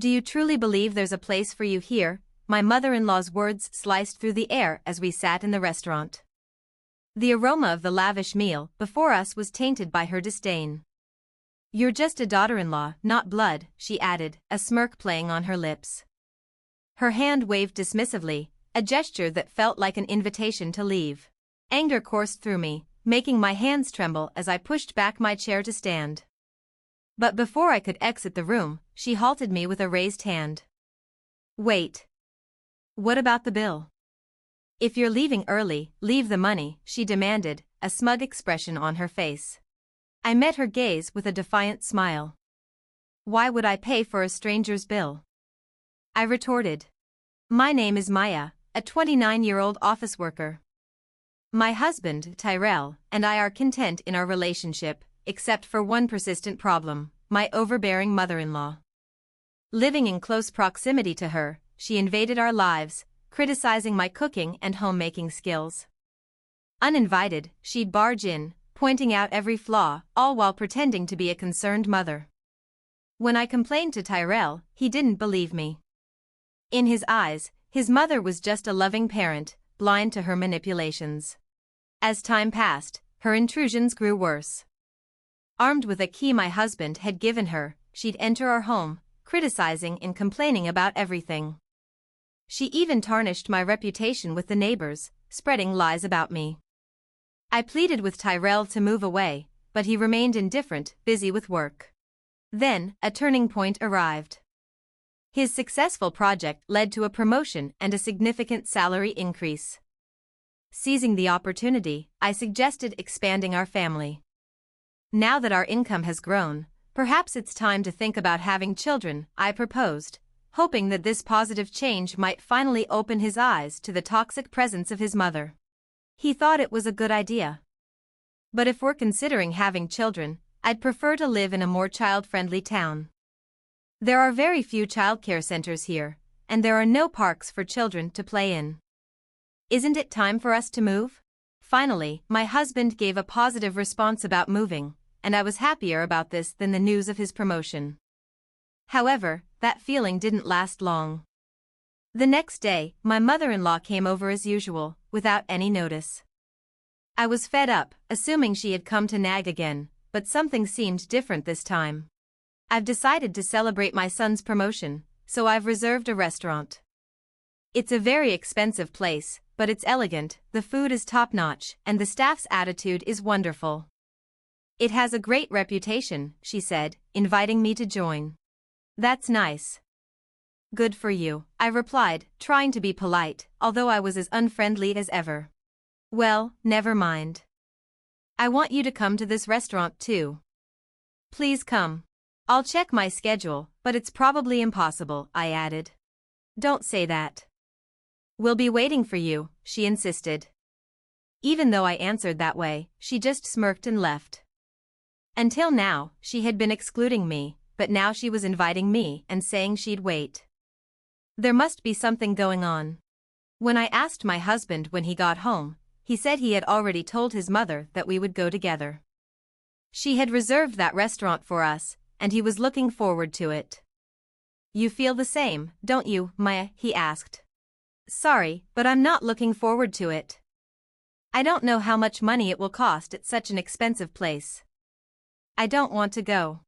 Do you truly believe there's a place for you here? My mother-in-law's words sliced through the air as we sat in the restaurant. The aroma of the lavish meal before us was tainted by her disdain. You're just a daughter-in-law, not blood, she added, a smirk playing on her lips. Her hand waved dismissively, a gesture that felt like an invitation to leave. Anger coursed through me, making my hands tremble as I pushed back my chair to stand. But before I could exit the room, she halted me with a raised hand. Wait. What about the bill? If you're leaving early, leave the money, she demanded, a smug expression on her face. I met her gaze with a defiant smile. Why would I pay for a stranger's bill? I retorted. My name is Maya, a 29-year-old office worker. My husband, Tyrell, and I are content in our relationship, except for one persistent problem, my overbearing mother-in-law. Living in close proximity to her, she invaded our lives, criticizing my cooking and homemaking skills. Uninvited, she'd barge in, pointing out every flaw, all while pretending to be a concerned mother. When I complained to Tyrell, he didn't believe me. In his eyes, his mother was just a loving parent, blind to her manipulations. As time passed, her intrusions grew worse. Armed with a key my husband had given her, she'd enter our home, criticizing and complaining about everything. She even tarnished my reputation with the neighbors, spreading lies about me. I pleaded with Tyrell to move away, but he remained indifferent, busy with work. Then, a turning point arrived. His successful project led to a promotion and a significant salary increase. Seizing the opportunity, I suggested expanding our family. Now that our income has grown, perhaps it's time to think about having children, I proposed, hoping that this positive change might finally open his eyes to the toxic presence of his mother. He thought it was a good idea. But if we're considering having children, I'd prefer to live in a more child-friendly town. There are very few childcare centers here, and there are no parks for children to play in. Isn't it time for us to move? Finally, my husband gave a positive response about moving, and I was happier about this than the news of his promotion. However, that feeling didn't last long. The next day, my mother-in-law came over as usual, without any notice. I was fed up, assuming she had come to nag again, but something seemed different this time. I've decided to celebrate my son's promotion, so I've reserved a restaurant. It's a very expensive place, but it's elegant, the food is top-notch, and the staff's attitude is wonderful. It has a great reputation, she said, inviting me to join. That's nice. Good for you, I replied, trying to be polite, although I was as unfriendly as ever. Well, never mind. I want you to come to this restaurant too. Please come. I'll check my schedule, but it's probably impossible, I added. Don't say that. We'll be waiting for you, she insisted. Even though I answered that way, she just smirked and left. Until now, she had been excluding me, but now she was inviting me and saying she'd wait. There must be something going on. When I asked my husband when he got home, he said he had already told his mother that we would go together. She had reserved that restaurant for us, and he was looking forward to it. You feel the same, don't you, Maya? He asked. Sorry, but I'm not looking forward to it. I don't know how much money it will cost at such an expensive place. I don't want to go.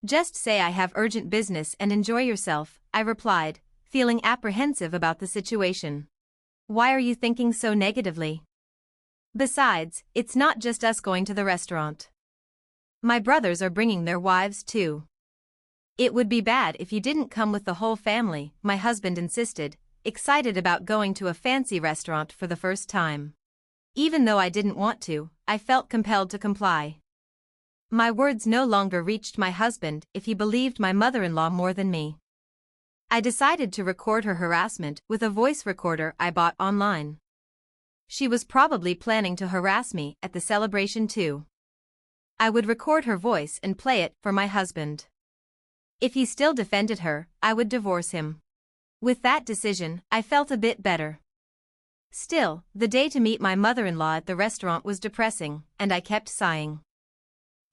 Just say I have urgent business and enjoy yourself, I replied, feeling apprehensive about the situation. Why are you thinking so negatively? Besides, it's not just us going to the restaurant. My brothers are bringing their wives too. It would be bad if you didn't come with the whole family, my husband insisted, excited about going to a fancy restaurant for the first time. Even though I didn't want to, I felt compelled to comply. My words no longer reached my husband if he believed my mother-in-law more than me. I decided to record her harassment with a voice recorder I bought online. She was probably planning to harass me at the celebration too. I would record her voice and play it for my husband. If he still defended her, I would divorce him. With that decision, I felt a bit better. Still, the day to meet my mother-in-law at the restaurant was depressing, and I kept sighing.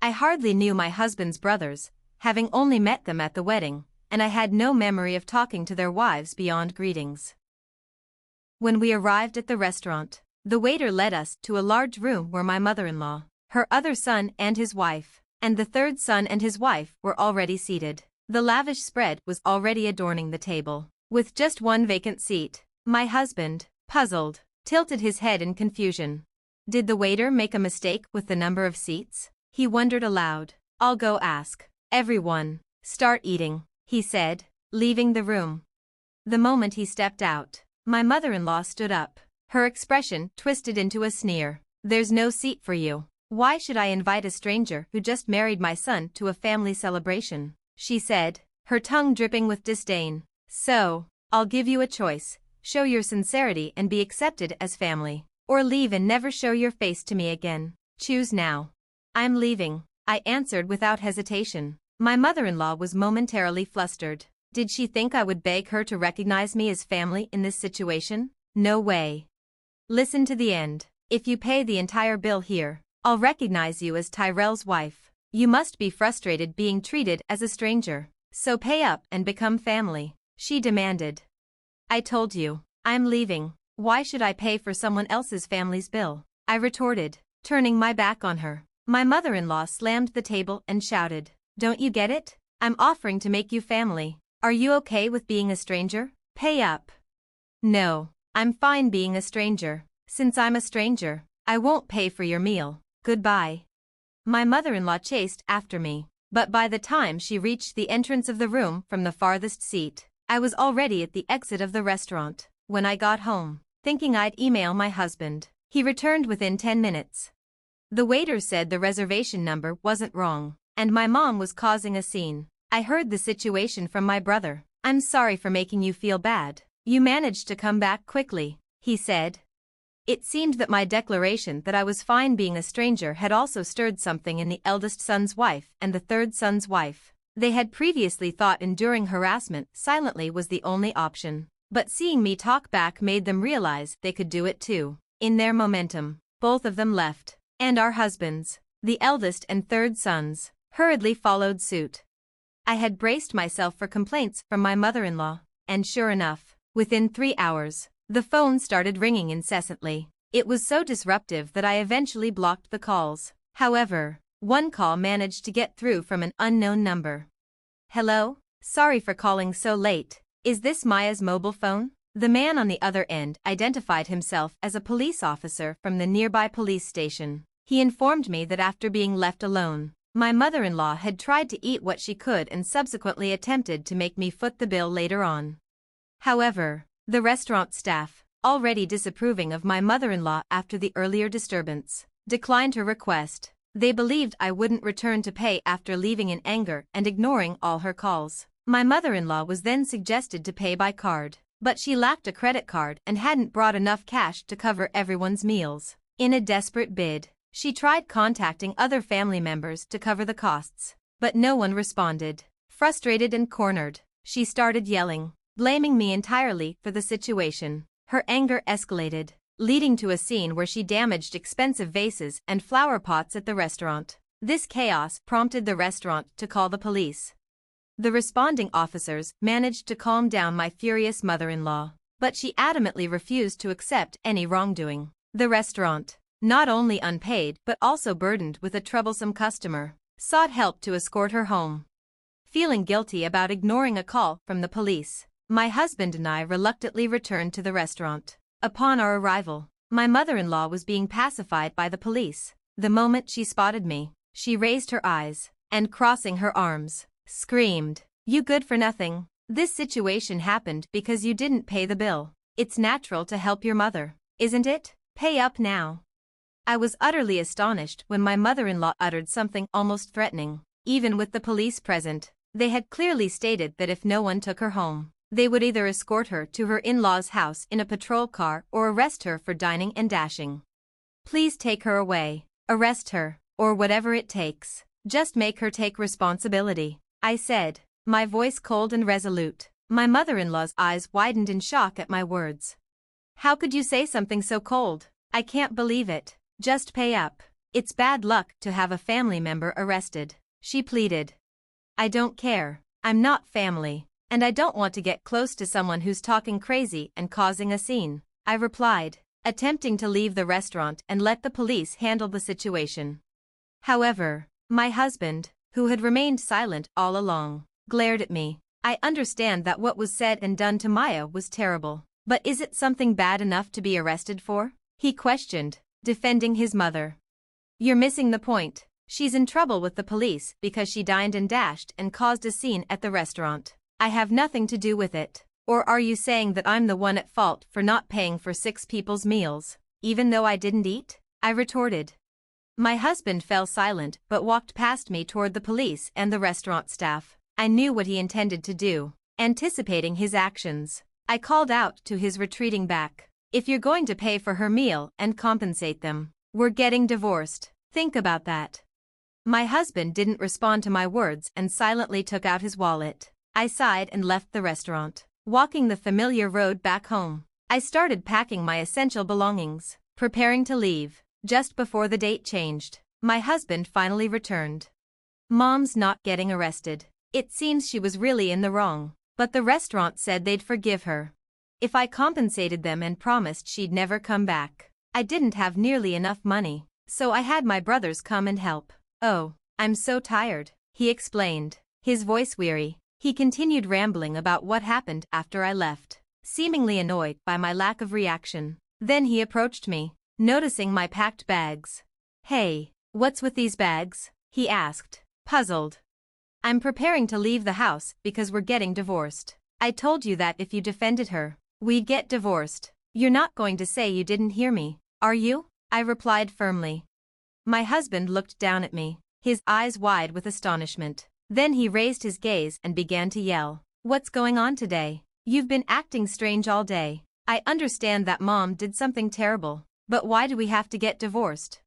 I hardly knew my husband's brothers, having only met them at the wedding, and I had no memory of talking to their wives beyond greetings. When we arrived at the restaurant, the waiter led us to a large room where my mother-in-law, her other son and his wife, and the third son and his wife were already seated. The lavish spread was already adorning the table, with just one vacant seat. My husband, puzzled, tilted his head in confusion. Did the waiter make a mistake with the number of seats? He wondered aloud. I'll go ask. Everyone, start eating, he said, leaving the room. The moment he stepped out, my mother-in-law stood up, her expression twisted into a sneer. There's no seat for you. Why should I invite a stranger who just married my son to a family celebration? She said, her tongue dripping with disdain. So, I'll give you a choice. Show your sincerity and be accepted as family, or leave and never show your face to me again. Choose now. I'm leaving, I answered without hesitation. My mother-in-law was momentarily flustered. Did she think I would beg her to recognize me as family in this situation? No way. Listen to the end. If you pay the entire bill here, I'll recognize you as Tyrell's wife. You must be frustrated being treated as a stranger. So pay up and become family, she demanded. I told you, I'm leaving. Why should I pay for someone else's family's bill? I retorted, turning my back on her. My mother-in-law slammed the table and shouted, Don't you get it? I'm offering to make you family. Are you okay with being a stranger? Pay up. No, I'm fine being a stranger. Since I'm a stranger, I won't pay for your meal. Goodbye. My mother-in-law chased after me, but by the time she reached the entrance of the room from the farthest seat, I was already at the exit of the restaurant. When I got home, thinking I'd email my husband, he returned within 10 minutes. The waiter said the reservation number wasn't wrong, and my mom was causing a scene. I heard the situation from my brother. I'm sorry for making you feel bad. You managed to come back quickly, he said. It seemed that my declaration that I was fine being a stranger had also stirred something in the eldest son's wife and the third son's wife. They had previously thought enduring harassment silently was the only option, but seeing me talk back made them realize they could do it too. In their momentum, both of them left, and our husbands, the eldest and third sons, hurriedly followed suit. I had braced myself for complaints from my mother-in-law, and sure enough, within 3 hours, the phone started ringing incessantly. It was so disruptive that I eventually blocked the calls. However, one call managed to get through from an unknown number. Hello? Sorry for calling so late. Is this Maya's mobile phone? The man on the other end identified himself as a police officer from the nearby police station. He informed me that after being left alone, my mother-in-law had tried to eat what she could and subsequently attempted to make me foot the bill later on. However, the restaurant staff, already disapproving of my mother-in-law after the earlier disturbance, declined her request. They believed I wouldn't return to pay after leaving in anger and ignoring all her calls. My mother-in-law was then suggested to pay by card, but she lacked a credit card and hadn't brought enough cash to cover everyone's meals. In a desperate bid, she tried contacting other family members to cover the costs, but no one responded. Frustrated and cornered, she started yelling, blaming me entirely for the situation. Her anger escalated, leading to a scene where she damaged expensive vases and flower pots at the restaurant. This chaos prompted the restaurant to call the police. The responding officers managed to calm down my furious mother-in-law, but she adamantly refused to accept any wrongdoing. The restaurant, not only unpaid but also burdened with a troublesome customer, sought help to escort her home. Feeling guilty about ignoring a call from the police, my husband and I reluctantly returned to the restaurant. Upon our arrival, my mother-in-law was being pacified by the police. The moment she spotted me, she raised her eyes, and crossing her arms, screamed, "You good for nothing. This situation happened because you didn't pay the bill. It's natural to help your mother, isn't it? Pay up now." I was utterly astonished when my mother-in-law uttered something almost threatening. Even with the police present, they had clearly stated that if no one took her home, they would either escort her to her in-laws' house in a patrol car or arrest her for dining and dashing. "Please take her away, arrest her, or whatever it takes. Just make her take responsibility," I said, my voice cold and resolute. My mother-in-law's eyes widened in shock at my words. "How could you say something so cold? I can't believe it. Just pay up. It's bad luck to have a family member arrested," she pleaded. "I don't care. I'm not family, and I don't want to get close to someone who's talking crazy and causing a scene, I replied, attempting to leave the restaurant and let the police handle the situation. However, my husband, who had remained silent all along, glared at me. I understand that what was said and done to Maya was terrible, but is it something bad enough to be arrested for? He questioned, defending his mother. You're missing the point. She's in trouble with the police because she dined and dashed and caused a scene at the restaurant. I have nothing to do with it. Or are you saying that I'm the one at fault for not paying for 6 people's meals, even though I didn't eat? I retorted. My husband fell silent but walked past me toward the police and the restaurant staff. I knew what he intended to do, anticipating his actions. I called out to his retreating back. If you're going to pay for her meal and compensate them, we're getting divorced. Think about that. My husband didn't respond to my words and silently took out his wallet. I sighed and left the restaurant, walking the familiar road back home. I started packing my essential belongings, preparing to leave. Just before the date changed, my husband finally returned. Mom's not getting arrested. It seems she was really in the wrong, but the restaurant said they'd forgive her if I compensated them and promised she'd never come back. I didn't have nearly enough money, so I had my brothers come and help. Oh, I'm so tired, he explained, his voice weary. He continued rambling about what happened after I left, seemingly annoyed by my lack of reaction. Then he approached me, noticing my packed bags. Hey, what's with these bags? He asked, puzzled. I'm preparing to leave the house because we're getting divorced. I told you that if you defended her, we'd get divorced. You're not going to say you didn't hear me, are you? I replied firmly. My husband looked down at me, his eyes wide with astonishment. Then he raised his gaze and began to yell. What's going on today? You've been acting strange all day. I understand that Mom did something terrible, but why do we have to get divorced?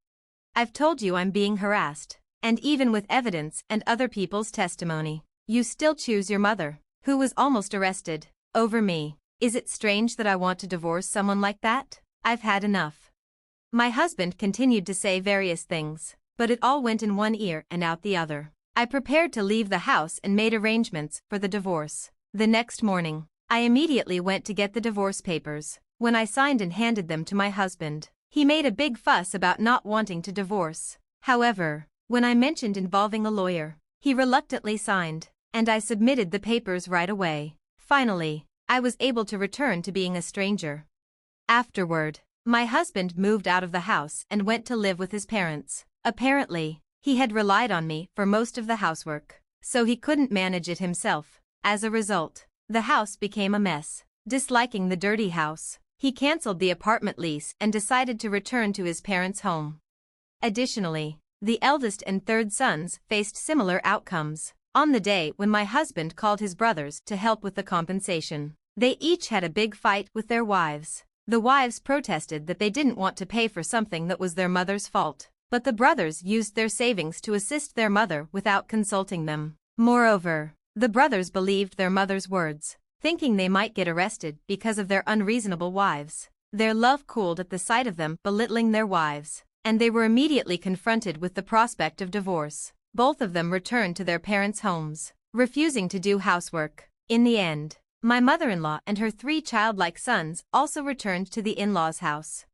I've told you I'm being harassed, and even with evidence and other people's testimony, you still choose your mother, who was almost arrested, over me. Is it strange that I want to divorce someone like that? I've had enough. My husband continued to say various things, but it all went in one ear and out the other. I prepared to leave the house and made arrangements for the divorce. The next morning, I immediately went to get the divorce papers. When I signed and handed them to my husband, he made a big fuss about not wanting to divorce. However, when I mentioned involving a lawyer, he reluctantly signed, and I submitted the papers right away. Finally, I was able to return to being a stranger. Afterward, my husband moved out of the house and went to live with his parents. Apparently, he had relied on me for most of the housework, so he couldn't manage it himself. As a result, the house became a mess. Disliking the dirty house, he canceled the apartment lease and decided to return to his parents' home. Additionally, the eldest and third sons faced similar outcomes. On the day when my husband called his brothers to help with the compensation, they each had a big fight with their wives. The wives protested that they didn't want to pay for something that was their mother's fault, but the brothers used their savings to assist their mother without consulting them. Moreover, the brothers believed their mother's words, thinking they might get arrested because of their unreasonable wives. Their love cooled at the sight of them belittling their wives, and they were immediately confronted with the prospect of divorce. Both of them returned to their parents' homes, refusing to do housework. In the end, my mother-in-law and her 3 childlike sons also returned to the in-laws' house.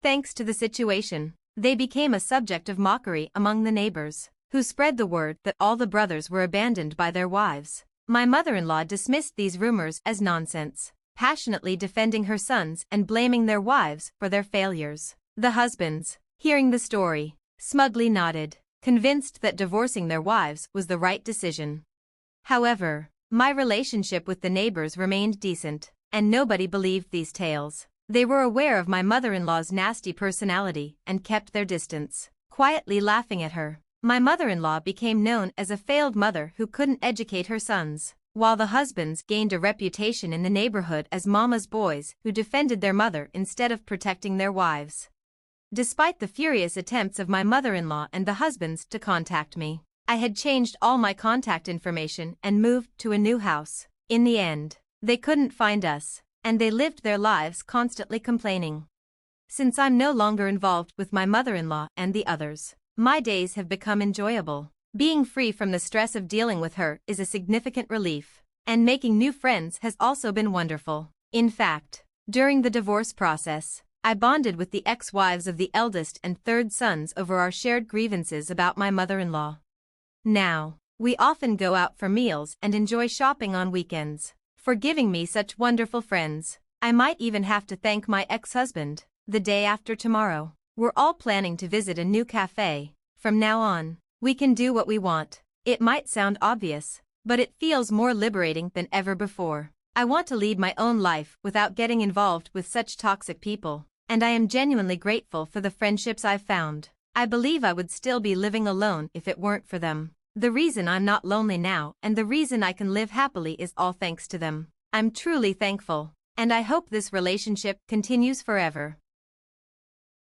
Thanks to the situation, they became a subject of mockery among the neighbors, who spread the word that all the brothers were abandoned by their wives. My mother-in-law dismissed these rumors as nonsense, passionately defending her sons and blaming their wives for their failures. The husbands, hearing the story, smugly nodded, convinced that divorcing their wives was the right decision. However, my relationship with the neighbors remained decent, and nobody believed these tales. They were aware of my mother-in-law's nasty personality and kept their distance, quietly laughing at her. My mother-in-law became known as a failed mother who couldn't educate her sons, while the husbands gained a reputation in the neighborhood as mama's boys who defended their mother instead of protecting their wives. Despite the furious attempts of my mother-in-law and the husbands to contact me, I had changed all my contact information and moved to a new house. In the end, they couldn't find us, and they lived their lives constantly complaining. Since I'm no longer involved with my mother-in-law and the others, my days have become enjoyable. Being free from the stress of dealing with her is a significant relief. And making new friends has also been wonderful. In fact, during the divorce process, I bonded with the ex-wives of the eldest and third sons over our shared grievances about my mother-in-law. Now, we often go out for meals and enjoy shopping on weekends. For giving me such wonderful friends, I might even have to thank my ex-husband. The day after tomorrow, we're all planning to visit a new cafe. From now on, we can do what we want. It might sound obvious, but it feels more liberating than ever before. I want to lead my own life without getting involved with such toxic people, and I am genuinely grateful for the friendships I've found. I believe I would still be living alone if it weren't for them. The reason I'm not lonely now and the reason I can live happily is all thanks to them. I'm truly thankful, and I hope this relationship continues forever.